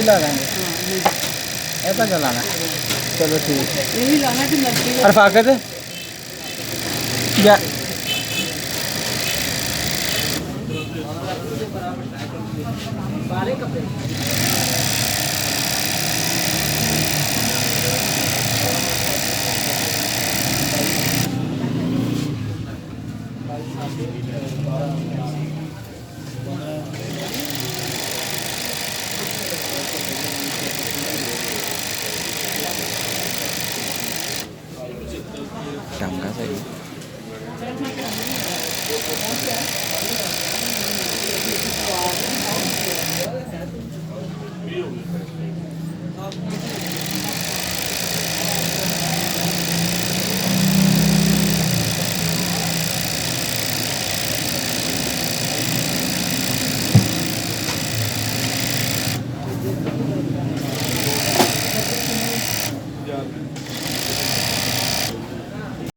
ला देंगे, हाँ ऐसा चलाना। चलो ठीक है। यही लाना कि नजदीक रफाकत या Cầm cả xe.